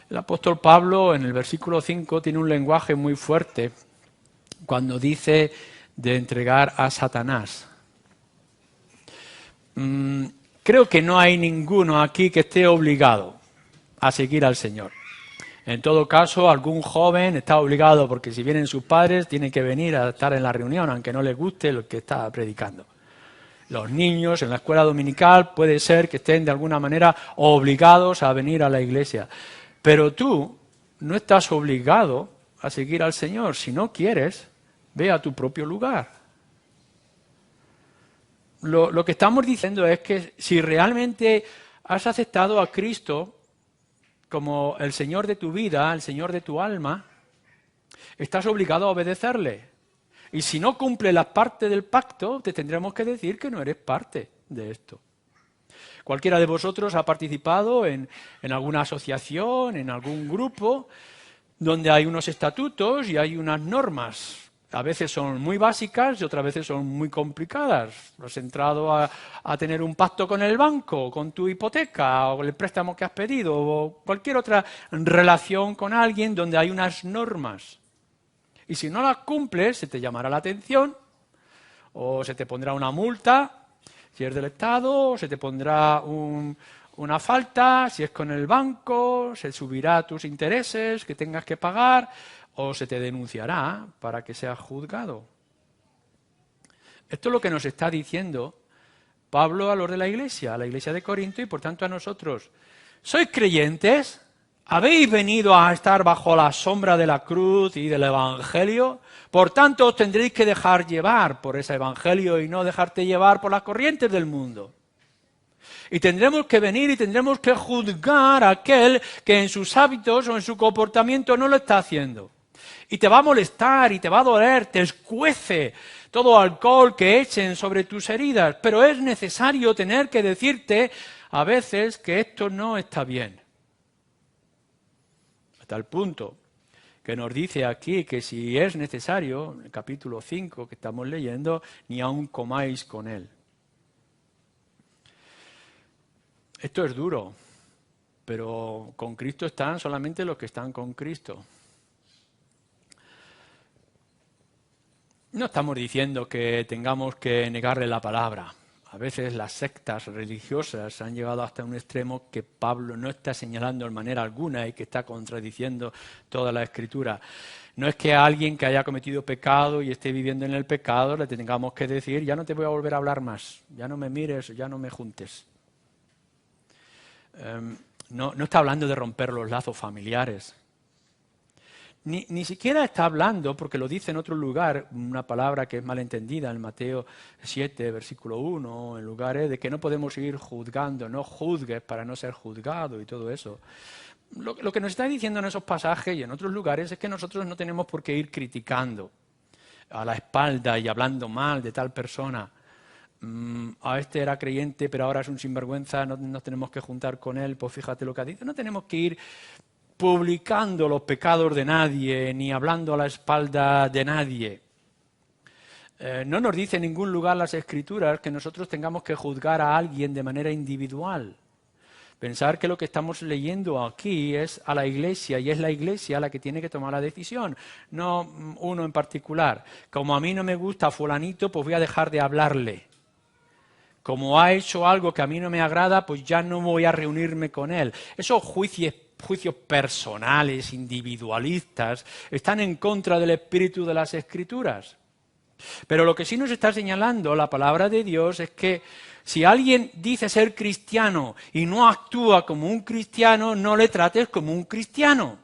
El apóstol Pablo en el versículo 5 tiene un lenguaje muy fuerte cuando dice de entregar a Satanás. Creo que no hay ninguno aquí que esté obligado a seguir al Señor. En todo caso, algún joven está obligado porque si vienen sus padres tiene que venir a estar en la reunión, aunque no les guste lo que está predicando. Los niños en la escuela dominical puede ser que estén de alguna manera obligados a venir a la iglesia. Pero tú no estás obligado a seguir al Señor. Si no quieres, ve a tu propio lugar. Lo que estamos diciendo es que si realmente has aceptado a Cristo como el Señor de tu vida, el Señor de tu alma, estás obligado a obedecerle. Y si no cumple la parte del pacto, te tendremos que decir que no eres parte de esto. Cualquiera de vosotros ha participado en alguna asociación, en algún grupo, donde hay unos estatutos y hay unas normas. A veces son muy básicas y otras veces son muy complicadas. Has entrado a tener un pacto con el banco, con tu hipoteca, o el préstamo que has pedido, o cualquier otra relación con alguien donde hay unas normas. Y si no las cumples, se te llamará la atención, o se te pondrá una multa, si es del Estado, o se te pondrá una falta, si es con el banco, se subirá tus intereses que tengas que pagar, o se te denunciará para que seas juzgado. Esto es lo que nos está diciendo Pablo a los de la iglesia de Corinto, y por tanto a nosotros. ¿Sois creyentes? ¿Habéis venido a estar bajo la sombra de la cruz y del Evangelio? Por tanto, os tendréis que dejar llevar por ese Evangelio y no dejarte llevar por las corrientes del mundo. Y tendremos que venir y tendremos que juzgar a aquel que en sus hábitos o en su comportamiento no lo está haciendo. Y te va a molestar y te va a doler, te escuece todo alcohol que echen sobre tus heridas. Pero es necesario tener que decirte a veces que esto no está bien. Hasta el punto que nos dice aquí que si es necesario, en el capítulo 5 que estamos leyendo, ni aun comáis con él. Esto es duro, pero con Cristo están solamente los que están con Cristo. No estamos diciendo que tengamos que negarle la palabra. A veces las sectas religiosas han llegado hasta un extremo que Pablo no está señalando de manera alguna y que está contradiciendo toda la Escritura. No es que a alguien que haya cometido pecado y esté viviendo en el pecado le tengamos que decir, ya no te voy a volver a hablar más, ya no me mires, ya no me juntes. No está hablando de romper los lazos familiares. Ni siquiera está hablando, porque lo dice en otro lugar, una palabra que es malentendida en Mateo 7, versículo 1, en lugares de que no podemos seguir juzgando, no juzgues para no ser juzgado y todo eso. Lo que nos está diciendo en esos pasajes y en otros lugares es que nosotros no tenemos por qué ir criticando a la espalda y hablando mal de tal persona. A este era creyente, pero ahora es un sinvergüenza, no nos tenemos que juntar con él, pues fíjate lo que ha dicho. No tenemos que ir publicando los pecados de nadie, ni hablando a la espalda de nadie. No nos dice en ningún lugar las Escrituras que nosotros tengamos que juzgar a alguien de manera individual. Pensar que lo que estamos leyendo aquí es a la Iglesia, y es la Iglesia la que tiene que tomar la decisión, no uno en particular. Como a mí no me gusta fulanito, pues voy a dejar de hablarle. Como ha hecho algo que a mí no me agrada, pues ya no voy a reunirme con él. Esos juicios personales, individualistas, están en contra del espíritu de las Escrituras. Pero lo que sí nos está señalando la palabra de Dios es que si alguien dice ser cristiano y no actúa como un cristiano, no le trates como un cristiano.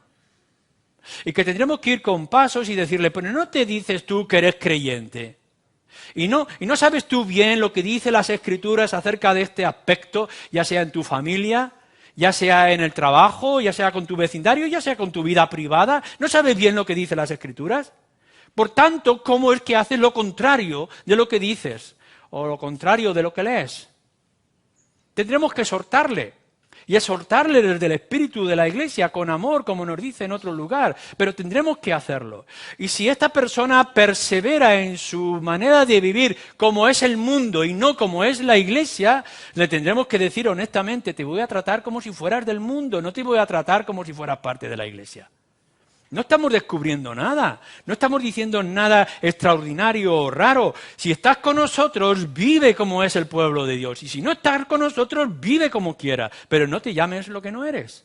Y que tendremos que ir con pasos y decirle, pero no te dices tú que eres creyente. Y no sabes tú bien lo que dicen las Escrituras acerca de este aspecto, ya sea en tu familia, ya sea en el trabajo, ya sea con tu vecindario, ya sea con tu vida privada. ¿No sabes bien lo que dicen las Escrituras? Por tanto, ¿cómo es que haces lo contrario de lo que dices? O lo contrario de lo que lees. Tendremos que exhortarle y exhortarle desde el espíritu de la Iglesia con amor, como nos dice en otro lugar, pero tendremos que hacerlo. Y si esta persona persevera en su manera de vivir como es el mundo y no como es la Iglesia, le tendremos que decir honestamente, te voy a tratar como si fueras del mundo, no te voy a tratar como si fueras parte de la Iglesia. No estamos descubriendo nada, no estamos diciendo nada extraordinario o raro. Si estás con nosotros, vive como es el pueblo de Dios. Y si no estás con nosotros, vive como quieras, pero no te llames lo que no eres.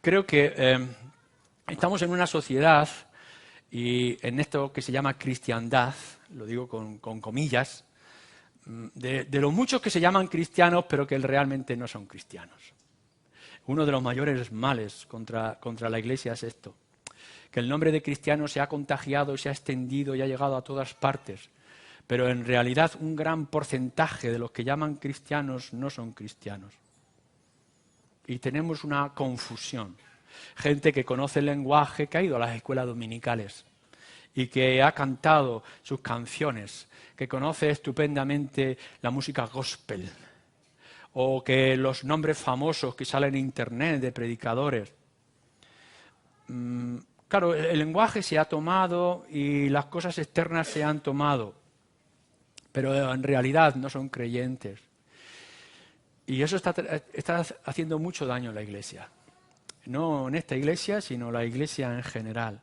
Creo que estamos en una sociedad, y en esto que se llama cristiandad, lo digo con comillas, de los muchos que se llaman cristianos, pero que realmente no son cristianos. Uno de los mayores males contra la Iglesia es esto, que el nombre de cristiano se ha contagiado, se ha extendido y ha llegado a todas partes, pero en realidad un gran porcentaje de los que llaman cristianos no son cristianos. Y tenemos una confusión. Gente que conoce el lenguaje, que ha ido a las escuelas dominicales y que ha cantado sus canciones, que conoce estupendamente la música gospel, o que los nombres famosos que salen en internet de predicadores. Claro, el lenguaje se ha tomado y las cosas externas se han tomado, pero en realidad no son creyentes. Y eso está haciendo mucho daño a la Iglesia. No en esta Iglesia, sino la Iglesia en general.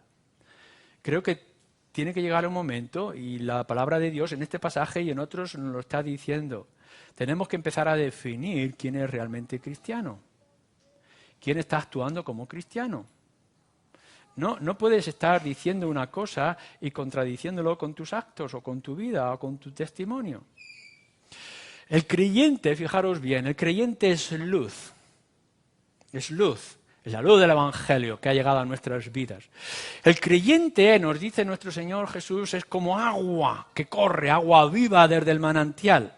Creo que tiene que llegar un momento, y la palabra de Dios en este pasaje y en otros nos lo está diciendo. Tenemos que empezar a definir quién es realmente cristiano. ¿Quién está actuando como cristiano? No puedes estar diciendo una cosa y contradiciéndolo con tus actos o con tu vida o con tu testimonio. El creyente, fijaros bien, el creyente es luz. Es luz. Es la luz del Evangelio que ha llegado a nuestras vidas. El creyente, nos dice nuestro Señor Jesús, es como agua que corre, agua viva desde el manantial.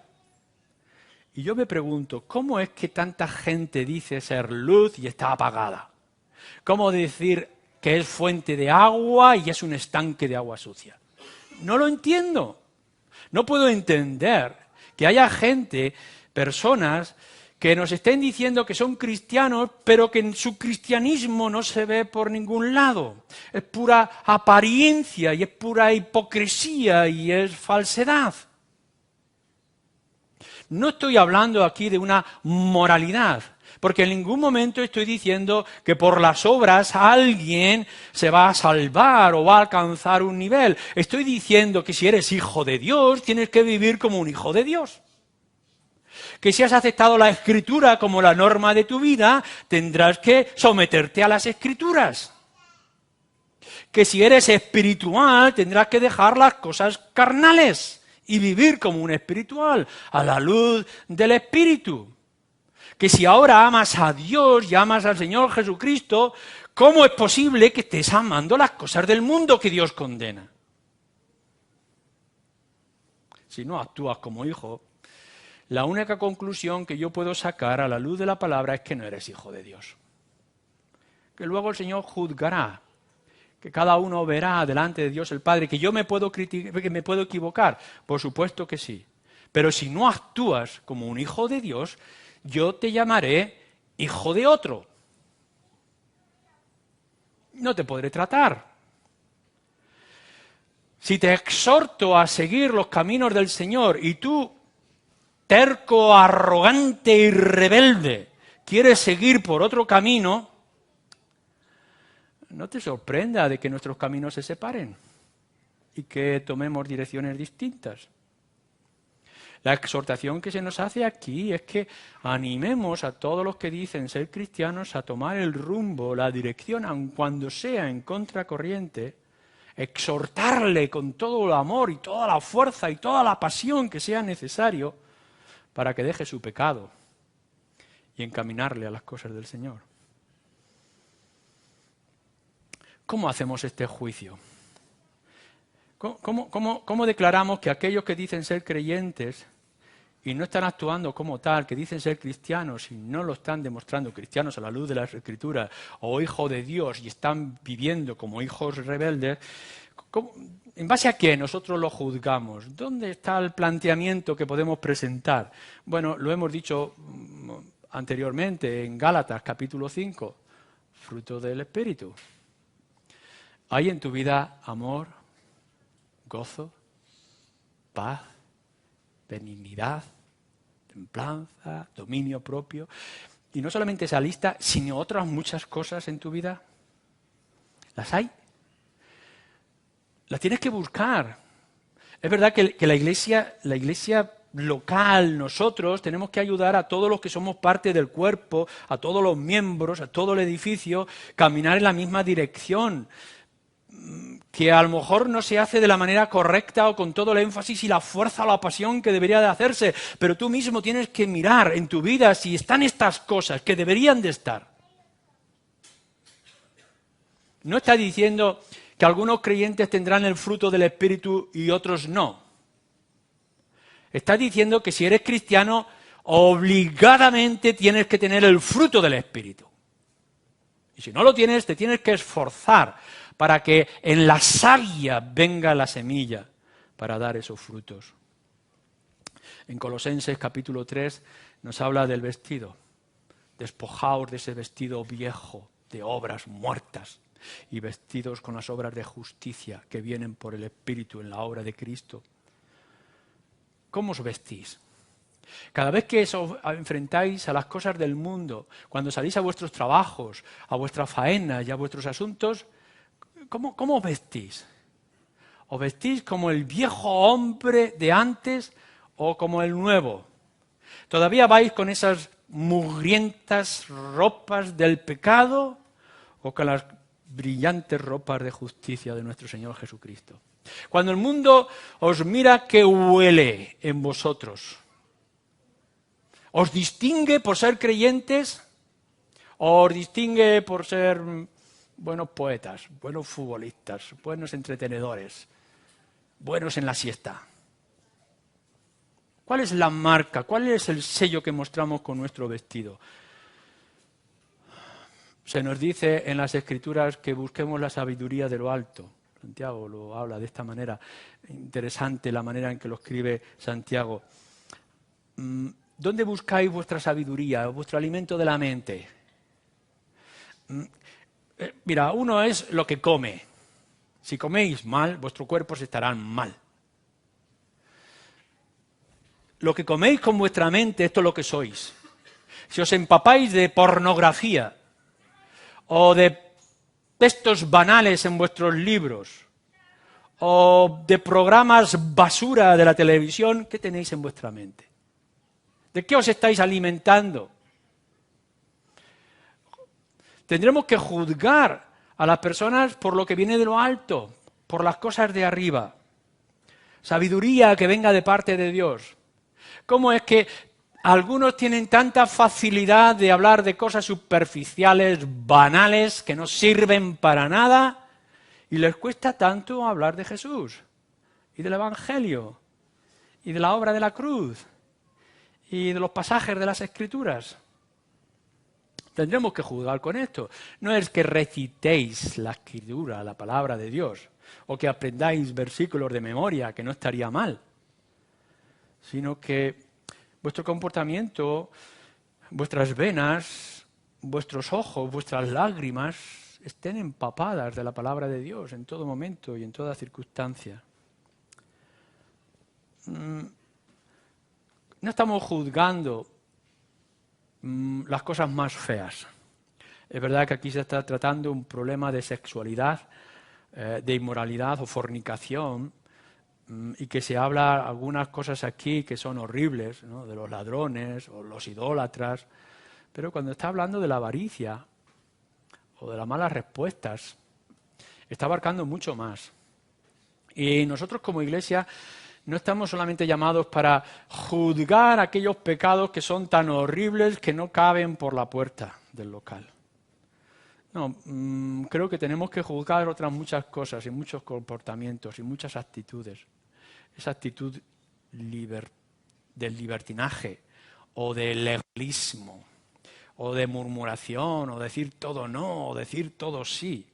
Y yo me pregunto, ¿cómo es que tanta gente dice ser luz y está apagada? ¿Cómo decir que es fuente de agua y es un estanque de agua sucia? No lo entiendo. No puedo entender que haya gente, personas, que nos estén diciendo que son cristianos, pero que en su cristianismo no se ve por ningún lado. Es pura apariencia y es pura hipocresía y es falsedad. No estoy hablando aquí de una moralidad, porque en ningún momento estoy diciendo que por las obras alguien se va a salvar o va a alcanzar un nivel. Estoy diciendo que si eres hijo de Dios, tienes que vivir como un hijo de Dios. Que si has aceptado la Escritura como la norma de tu vida, tendrás que someterte a las Escrituras. Que si eres espiritual, tendrás que dejar las cosas carnales y vivir como un espiritual, a la luz del Espíritu. Que si ahora amas a Dios y amas al Señor Jesucristo, ¿cómo es posible que estés amando las cosas del mundo que Dios condena? Si no actúas como hijo, la única conclusión que yo puedo sacar a la luz de la palabra es que no eres hijo de Dios. Que luego el Señor juzgará, que cada uno verá delante de Dios el Padre, que yo me puedo criticar, que me puedo equivocar, por supuesto que sí. Pero si no actúas como un hijo de Dios, yo te llamaré hijo de otro. No te podré tratar. Si te exhorto a seguir los caminos del Señor y tú, terco, arrogante y rebelde, quieres seguir por otro camino, no te sorprenda de que nuestros caminos se separen y que tomemos direcciones distintas. La exhortación que se nos hace aquí es que animemos a todos los que dicen ser cristianos a tomar el rumbo, la dirección, aun cuando sea en contracorriente, exhortarle con todo el amor y toda la fuerza y toda la pasión que sea necesario para que deje su pecado y encaminarle a las cosas del Señor. ¿Cómo hacemos este juicio? ¿Cómo declaramos que aquellos que dicen ser creyentes y no están actuando como tal, que dicen ser cristianos y no lo están demostrando cristianos a la luz de las Escrituras, o hijos de Dios y están viviendo como hijos rebeldes, ¿En base a qué nosotros lo juzgamos? ¿Dónde está el planteamiento que podemos presentar? Bueno, lo hemos dicho anteriormente en Gálatas capítulo 5, fruto del Espíritu. ¿Hay en tu vida amor, gozo, paz, benignidad, templanza, dominio propio? Y no solamente esa lista, sino otras muchas cosas en tu vida. ¿Las hay? Las tienes que buscar. Es verdad que la iglesia local, nosotros, tenemos que ayudar a todos los que somos parte del cuerpo, a todos los miembros, a todo el edificio, caminar en la misma dirección, que a lo mejor no se hace de la manera correcta o con todo el énfasis y la fuerza o la pasión que debería de hacerse, pero tú mismo tienes que mirar en tu vida si están estas cosas que deberían de estar. No está diciendo que algunos creyentes tendrán el fruto del Espíritu y otros no. Está diciendo que si eres cristiano, obligadamente tienes que tener el fruto del Espíritu. Y si no lo tienes, te tienes que esforzar para que en la savia venga la semilla para dar esos frutos. En Colosenses capítulo 3 nos habla del vestido. Despojaos de ese vestido viejo, de obras muertas, y vestidos con las obras de justicia que vienen por el Espíritu en la obra de Cristo. ¿Cómo os vestís? Cada vez que os enfrentáis a las cosas del mundo, cuando salís a vuestros trabajos, a vuestras faenas y a vuestros asuntos, ¿cómo os vestís? ¿Os vestís como el viejo hombre de antes o como el nuevo? ¿Todavía vais con esas mugrientas ropas del pecado o con las brillantes ropas de justicia de nuestro Señor Jesucristo? Cuando el mundo os mira, ¿qué huele en vosotros? ¿Os distingue por ser creyentes? ¿O os distingue por ser buenos poetas, buenos futbolistas, buenos entretenedores, buenos en la siesta? ¿Cuál es la marca? ¿Cuál es el sello que mostramos con nuestro vestido? Se nos dice en las Escrituras que busquemos la sabiduría de lo alto. Santiago lo habla de esta manera. Interesante la manera en que lo escribe Santiago. ¿Dónde buscáis vuestra sabiduría, vuestro alimento de la mente? Mira, uno es lo que come. Si coméis mal, vuestros cuerpos estarán mal. Lo que coméis con vuestra mente, esto es lo que sois. Si os empapáis de pornografía o de textos banales en vuestros libros o de programas basura de la televisión, ¿qué tenéis en vuestra mente? ¿De qué os estáis alimentando? Tendremos que juzgar a las personas por lo que viene de lo alto, por las cosas de arriba. Sabiduría que venga de parte de Dios. ¿Cómo es que algunos tienen tanta facilidad de hablar de cosas superficiales, banales, que no sirven para nada, y les cuesta tanto hablar de Jesús, y del Evangelio, y de la obra de la cruz, y de los pasajes de las Escrituras? Tendremos que juzgar con esto. No es que recitéis la Escritura, la palabra de Dios, o que aprendáis versículos de memoria, que no estaría mal, sino que vuestro comportamiento, vuestras venas, vuestros ojos, vuestras lágrimas estén empapadas de la palabra de Dios en todo momento y en toda circunstancia. No estamos juzgando las cosas más feas. Es verdad que aquí se está tratando un problema de sexualidad, de inmoralidad o fornicación, y que se habla algunas cosas aquí que son horribles, ¿no? De los ladrones o los idólatras, pero cuando está hablando de la avaricia o de las malas respuestas, está abarcando mucho más. Y nosotros como Iglesia no estamos solamente llamados para juzgar aquellos pecados que son tan horribles que no caben por la puerta del local. No, creo que tenemos que juzgar otras muchas cosas y muchos comportamientos y muchas actitudes. Esa actitud del libertinaje o del legalismo o de murmuración o decir todo no o decir todo sí.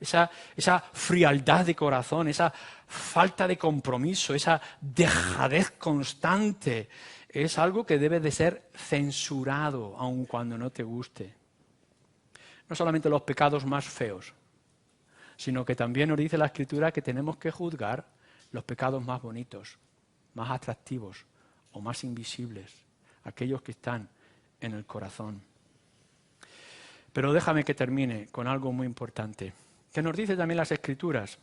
esa frialdad de corazón, esa falta de compromiso, esa dejadez constante, es algo que debe de ser censurado, aun cuando no te guste. No solamente los pecados más feos, sino que también nos dice la Escritura que tenemos que juzgar los pecados más bonitos, más atractivos o más invisibles, aquellos que están en el corazón. Pero déjame que termine con algo muy importante, que nos dice también las Escrituras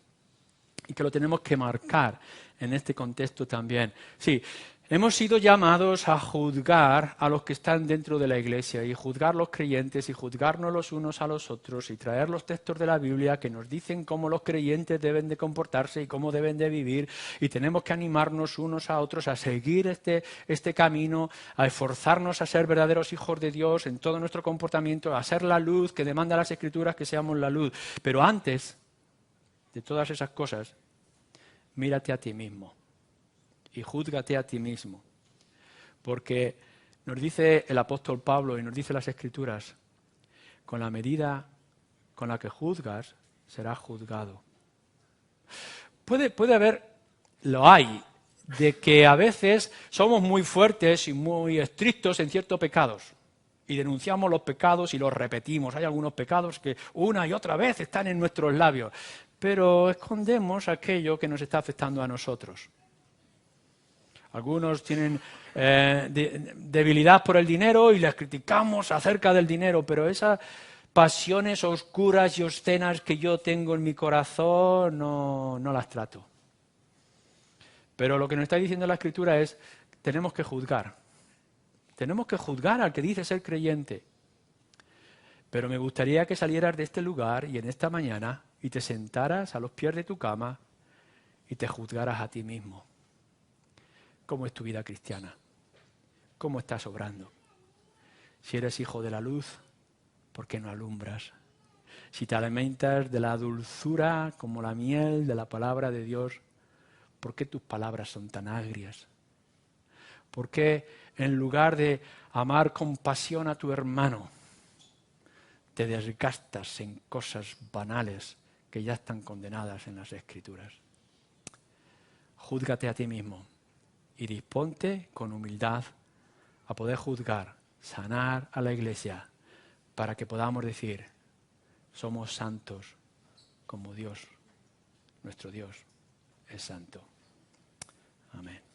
y que lo tenemos que marcar en este contexto también. Sí, hemos sido llamados a juzgar a los que están dentro de la Iglesia y juzgar los creyentes y juzgarnos los unos a los otros y traer los textos de la Biblia que nos dicen cómo los creyentes deben de comportarse y cómo deben de vivir, y tenemos que animarnos unos a otros a seguir este camino, a esforzarnos a ser verdaderos hijos de Dios en todo nuestro comportamiento, a ser la luz que demanda las Escrituras que seamos la luz. Pero antes de todas esas cosas, mírate a ti mismo y júzgate a ti mismo. Porque nos dice el apóstol Pablo y nos dice las Escrituras, con la medida con la que juzgas, serás juzgado. Puede haber, lo hay, de que a veces somos muy fuertes y muy estrictos en ciertos pecados. Y denunciamos los pecados y los repetimos. Hay algunos pecados que una y otra vez están en nuestros labios. Pero escondemos aquello que nos está afectando a nosotros. Algunos tienen debilidad por el dinero y les criticamos acerca del dinero, pero esas pasiones oscuras y obscenas que yo tengo en mi corazón no las trato. Pero lo que nos está diciendo la Escritura es, tenemos que juzgar. Tenemos que juzgar al que dice ser creyente. Pero me gustaría que salieras de este lugar y en esta mañana y te sentaras a los pies de tu cama y te juzgaras a ti mismo. ¿Cómo es tu vida cristiana? ¿Cómo estás obrando? Si eres hijo de la luz, ¿por qué no alumbras? Si te alimentas de la dulzura como la miel de la palabra de Dios, ¿por qué tus palabras son tan agrias? ¿Por qué en lugar de amar con pasión a tu hermano, te desgastas en cosas banales que ya están condenadas en las Escrituras? Júzgate a ti mismo y disponte con humildad a poder juzgar, sanar a la Iglesia, para que podamos decir, somos santos como Dios, nuestro Dios es santo. Amén.